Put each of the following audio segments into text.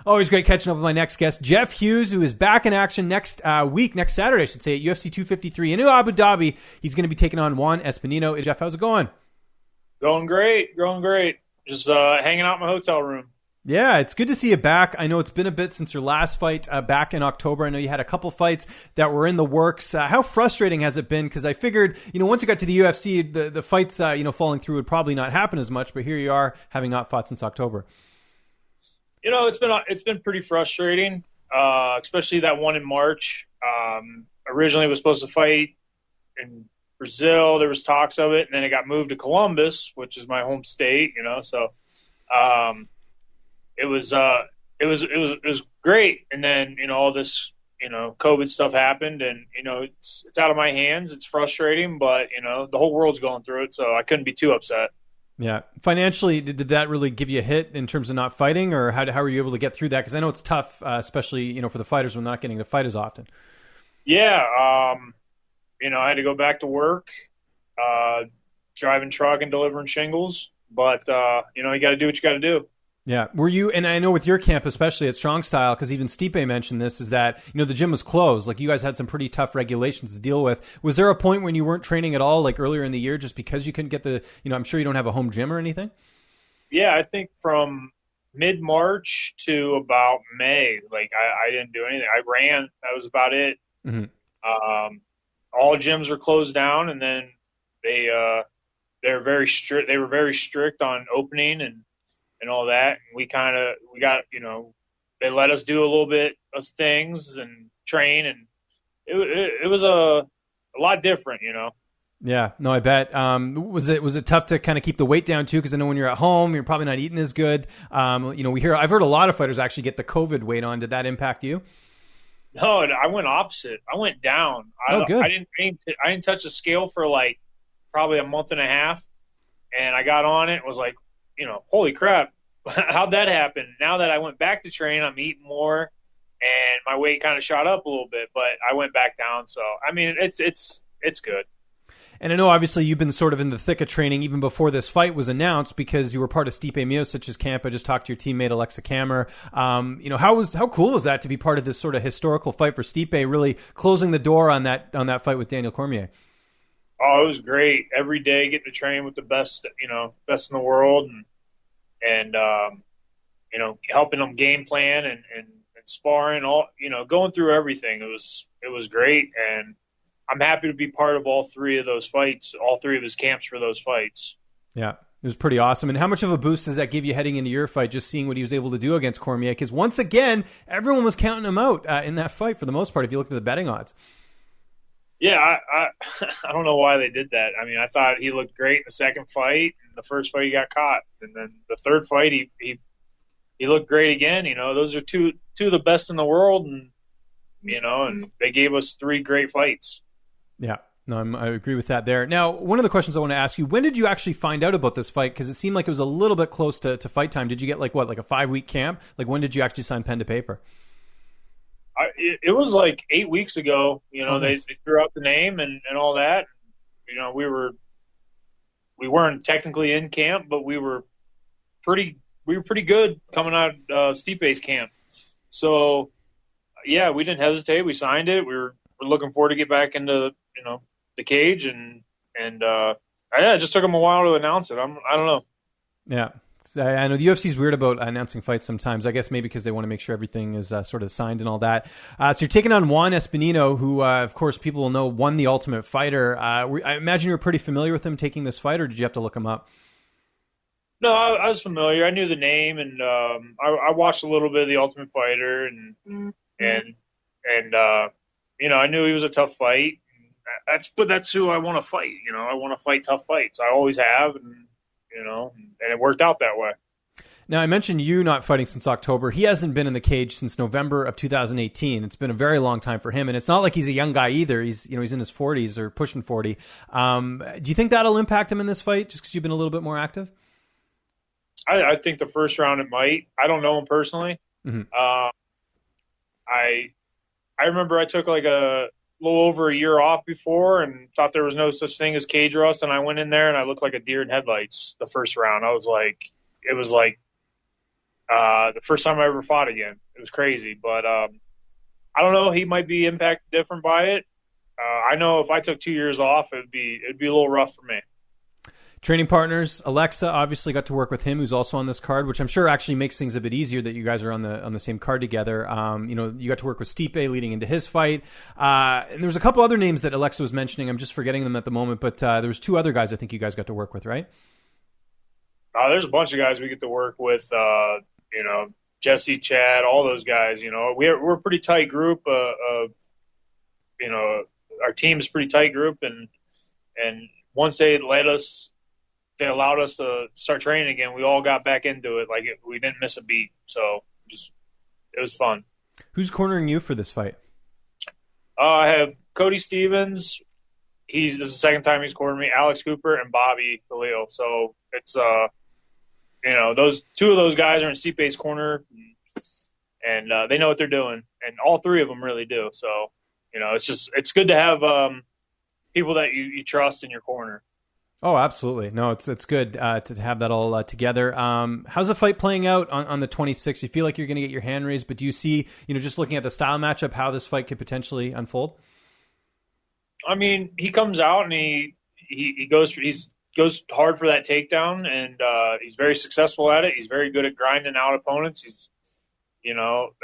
Always great catching up with my next guest, Jeff Hughes, who is back in action next Saturday, I should say, at UFC 253 in Abu Dhabi. He's going to be taking on Juan Espino. Jeff, how's it going? Going great. Just hanging out in my hotel room. Yeah, it's good to see you back. I know it's been a bit since your last fight back in October. I know you had a couple fights that were in the works. How frustrating has it been? Because I figured, once you got to the UFC, the fights, falling through would probably not happen as much. But here you are, having not fought since October. It's been pretty frustrating, especially that one in March. Originally was supposed to fight in Brazil. There was talks of it, and then it got moved to Columbus, which is my home state. So it was great. And then all this COVID stuff happened, and it's out of my hands. It's frustrating, but the whole world's going through it, so I couldn't be too upset. Yeah. Financially, did that really give you a hit in terms of not fighting, or how were you able to get through that? Because I know it's tough, especially, for the fighters when they're not getting to fight as often. Yeah. I had to go back to work, driving truck and delivering shingles, but, you got to do what you got to do. Yeah. Were you, and I know with your camp, especially at Strong Style, because even Stipe mentioned this, is that, the gym was closed. Like, you guys had some pretty tough regulations to deal with. Was there a point when you weren't training at all, like earlier in the year, just because you couldn't get I'm sure you don't have a home gym or anything? Yeah, I think from mid-March to about May, like I didn't do anything. I ran. That was about it. Mm-hmm. All gyms were closed down, and then they're very strict. They were very strict on opening and all that. And we got, they let us do a little bit of things and train, and it was a lot different, Yeah, no, I bet. Was it tough to kind of keep the weight down too? Because I know when you're at home, you're probably not eating as good. I've heard a lot of fighters actually get the COVID weight on. Did that impact you? No, I went opposite. I went down. Good. I didn't touch the scale for like probably a month and a half, and I got on it and was like, holy crap, how'd that happen? Now that I went back to train, I'm eating more, and my weight kind of shot up a little bit, but I went back down. So, I mean, it's good. And I know obviously you've been sort of in the thick of training even before this fight was announced, because you were part of Stipe Miocic's camp. I just talked to your teammate Alexa Kammer. How cool was that to be part of this sort of historical fight for Stipe, really closing the door on that fight with Daniel Cormier? Oh, it was great. Every day getting to train with the best in the world, and helping them game plan and sparring, going through everything. It was great, and I'm happy to be part of all three of those fights, all three of his camps for those fights. Yeah, it was pretty awesome. And how much of a boost does that give you heading into your fight, just seeing what he was able to do against Cormier? Because once again, everyone was counting him out in that fight for the most part, if you looked at the betting odds. Yeah, I don't know why they did that. I mean, I thought he looked great in the second fight. And the first fight he got caught, and then the third fight he looked great again. Those are two of the best in the world, and and they gave us three great fights. Yeah, no, I agree with that there. Now, one of the questions I want to ask you: when did you actually find out about this fight? Because it seemed like it was a little bit close to fight time. Did you get like a 5-week camp? Like, when did you actually sign pen to paper? It was like 8 weeks ago. Nice. They threw out the name and all that. We weren't technically in camp, but we were pretty good coming out of Stipe's camp. So yeah, we didn't hesitate. We signed it. We're looking forward to get back into the cage, and it just took them a while to announce it. I don't know. Yeah. I know the UFC is weird about announcing fights sometimes. I guess maybe because they want to make sure everything is sort of signed and all that. So you're taking on Juan Espino, who, of course, people will know won the Ultimate Fighter. I imagine you were pretty familiar with him taking this fight, or did you have to look him up? No, I was familiar. I knew the name, and I watched a little bit of the Ultimate Fighter, and I knew he was a tough fight. That's who I want to fight. I want to fight tough fights. I always have, and it worked out that way. Now, I mentioned you not fighting since October. He hasn't been in the cage since November of 2018. It's been a very long time for him, and it's not like he's a young guy either. He's in his 40s or pushing 40. Do you think that'll impact him in this fight, just because you've been a little bit more active? I think the first round it might. I don't know him personally. Mm-hmm. I remember I took like a little over a year off before and thought there was no such thing as cage rust, and I went in there and I looked like a deer in headlights the first round. It was like The first time I ever fought again. It was crazy, but I don't know. He might be impacted different by it. I know if I took 2 years off, it'd be a little rough for me. Training partners, Alexa, obviously got to work with him, who's also on this card, which I'm sure actually makes things a bit easier that you guys are on the same card together. You got to work with Stipe leading into his fight. And there was a couple other names that Alexa was mentioning. I'm just forgetting them at the moment, but there was 2 other guys I think you guys got to work with, right? There's a bunch of guys we get to work with, Jesse, Chad, all those guys. We're a pretty tight group of our team is a pretty tight group, and once they allowed us to start training again, we all got back into it. We didn't miss a beat. So it was fun. Who's cornering you for this fight? I have Cody Stevens. This is the second time he's cornered me. Alex Cooper and Bobby Khalil. So it's those 2 of those guys are in Stipe's corner, and they know what they're doing, and all 3 of them really do. So it's good to have people that you trust in your corner. Oh, absolutely. No, it's good to have that all together. How's the fight playing out on the 26th? You feel like you're going to get your hand raised, but do you see, just looking at the style matchup, how this fight could potentially unfold? I mean, he comes out and he goes hard for that takedown, and he's very successful at it. He's very good at grinding out opponents. He's,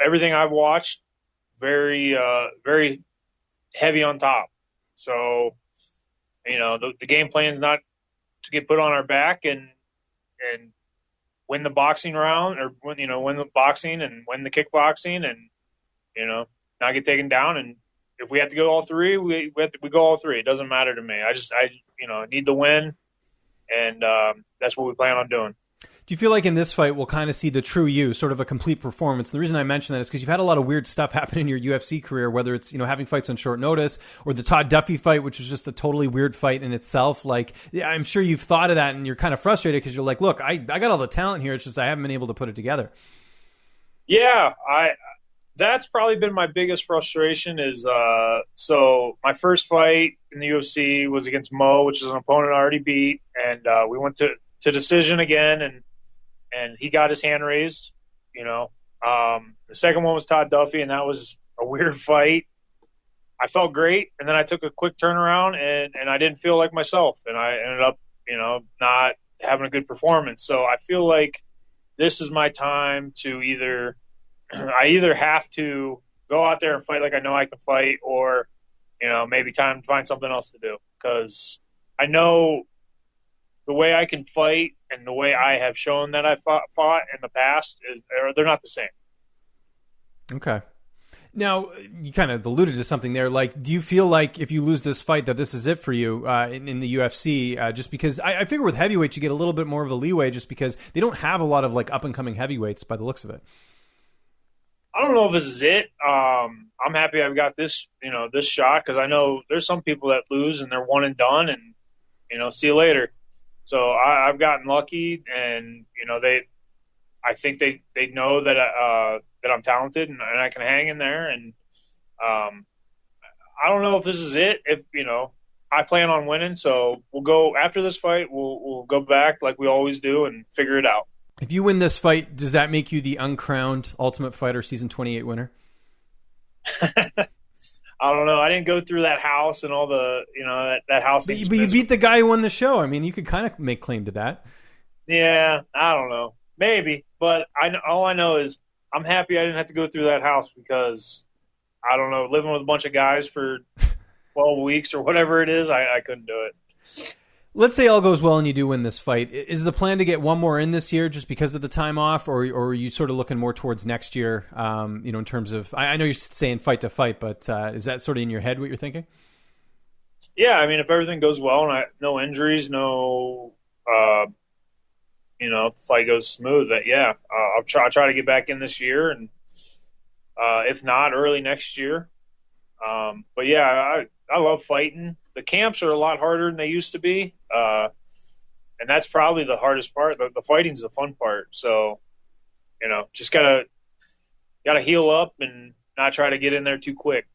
everything I've watched, very very heavy on top. So, the game plan is not to get put on our back and win the boxing round, or win the boxing and win the kickboxing, and not get taken down. And if we have to go all 3, we go all 3. It doesn't matter to me. I need the win, and that's what we plan on doing. Do you feel like in this fight we'll kind of see the true you, sort of a complete performance? And the reason I mention that is because you've had a lot of weird stuff happen in your UFC career, whether it's, having fights on short notice, or the Todd Duffy fight, which was just a totally weird fight in itself. I'm sure you've thought of that and you're kind of frustrated because you're like, look, I got all the talent here. It's just I haven't been able to put it together. Yeah, that's probably been my biggest frustration is, so my first fight in the UFC was against Mo, which is an opponent I already beat. And we went to decision again, and he got his hand raised. The second one was Todd Duffy, and that was a weird fight. I felt great, and then I took a quick turnaround, and I didn't feel like myself, and I ended up, not having a good performance. So I feel like this is my time to either have to go out there and fight like I know I can fight, or, maybe time to find something else to do, because I know the way I can fight and the way I have shown that I fought in the past they're not the same. Okay. Now, you kind of alluded to something there. Do you feel like if you lose this fight that this is it for you in the UFC? Just because I figure with heavyweights you get a little bit more of a leeway, just because they don't have a lot of up and coming heavyweights by the looks of it. I don't know if this is it. I'm happy I've got this, this shot, because I know there's some people that lose and they're one and done, and see you later. So I've gotten lucky, and I think they know that I'm talented and I can hang in there. And I don't know if this is it. If I plan on winning, so we'll go after this fight. We'll go back like we always do and figure it out. If you win this fight, does that make you the uncrowned Ultimate Fighter Season 28 winner? I don't know. I didn't go through that house and all the, that house. But you beat the guy who won the show. I mean, you could kind of make claim to that. Yeah, I don't know. Maybe. But all I know is I'm happy I didn't have to go through that house, because, I don't know, living with a bunch of guys for 12 weeks or whatever it is, I couldn't do it. Let's say all goes well and you do win this fight. Is the plan to get one more in this year just because of the time off, or are you sort of looking more towards next year, in terms of, I know you're saying fight to fight, but is that sort of in your head what you're thinking? Yeah, I mean, if everything goes well and no injuries, no, if the fight goes smooth, I'll try to get back in this year, and if not, early next year. But yeah, I love fighting. The camps are a lot harder than they used to be. And that's probably the hardest part. The fighting's the fun part. So, just gotta heal up and not try to get in there too quick.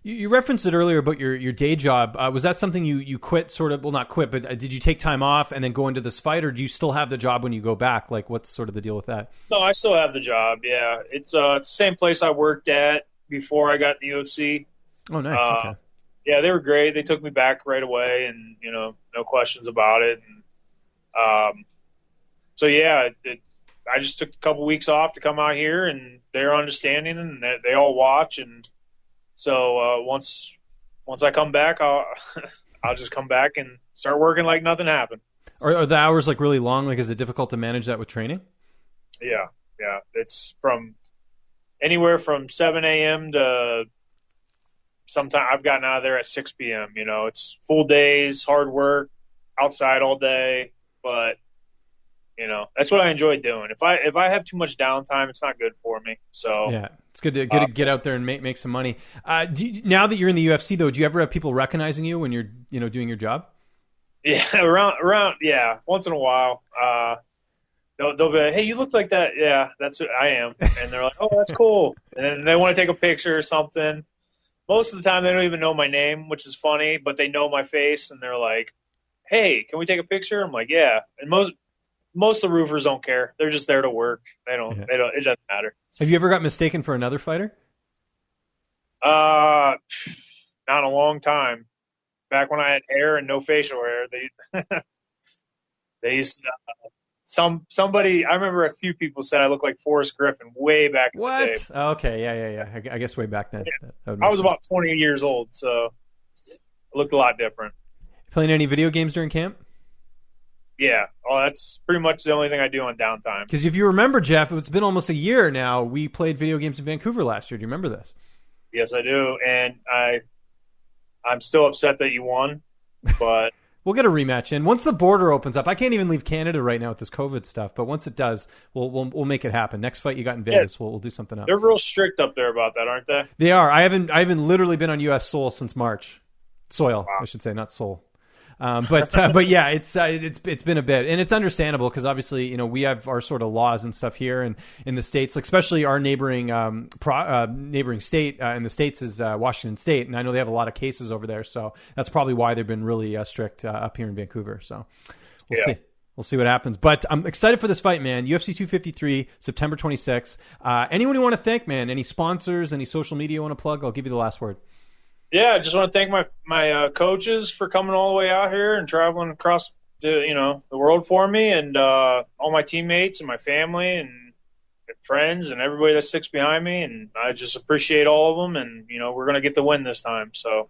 You referenced it earlier about your day job. Was that something you quit sort of, well, not quit, but did you take time off and then go into this fight, or do you still have the job when you go back? Like, what's sort of the deal with that? No, I still have the job. Yeah. It's the same place I worked at before I got in the UFC. Oh, nice. Okay. Yeah, they were great. They took me back right away, and no questions about it. And so yeah, I just took a couple weeks off to come out here, and they're understanding, and they all watch. And so once I come back, I'll just come back and start working like nothing happened. Are the hours like really long? Like, is it difficult to manage that with training? Yeah. It's from anywhere from 7 a.m. to sometime I've gotten out of there at 6 p.m. It's full days, hard work, outside all day, but that's what I enjoy doing. If I have too much downtime, it's not good for me. So yeah, it's good to get out there and make some money. Now that you're in the UFC, though, do you ever have people recognizing you when you're doing your job? Yeah, around yeah, once in a while. They'll be like, hey, you look like that. Yeah, that's what I am. And they're like, oh, that's cool. And then they want to take a picture or something. Most of the time, they don't even know my name, which is funny, but they know my face, and they're like, hey, can we take a picture? I'm like, yeah. And most of the roofers don't care. They're just there to work. They don't. It doesn't matter. Have you ever got mistaken for another fighter? Not in a long time. Back when I had hair and no facial hair, they used to, somebody. I remember a few people said I looked like Forrest Griffin way back in the day. Oh, okay, yeah. I guess way back then. Yeah. I was about 20 years old, so it looked a lot different. Playing any video games during camp? Yeah. Oh, that's pretty much the only thing I do on downtime. Because if you remember, Jeff, it's been almost a year now. We played video games in Vancouver last year. Do you remember this? Yes, I do. And I'm still upset that you won, but we'll get a rematch in once the border opens up. I can't even leave Canada right now with this COVID stuff, but once it does, we'll make it happen. Next fight you got in Vegas, we'll do something up. They're real strict up there about that, aren't they? They are. I haven't literally been on U.S. since March. Soil, wow. I should say, not soul. But yeah, it's been a bit, and it's understandable because obviously we have our sort of laws and stuff here, and in the States, like, especially our neighboring state in the States is Washington State, and I know they have a lot of cases over there, so that's probably why they've been really strict up here in Vancouver. So we'll see. We'll see what happens. But I'm excited for this fight, man. UFC 253, September 26th. Anyone you want to thank, man? Any sponsors? Any social media you want to plug? I'll give you the last word. Yeah, I just want to thank my coaches for coming all the way out here and traveling across the world for me, and all my teammates and my family and friends and everybody that sticks behind me. And I just appreciate all of them. And we're going to get the win this time. So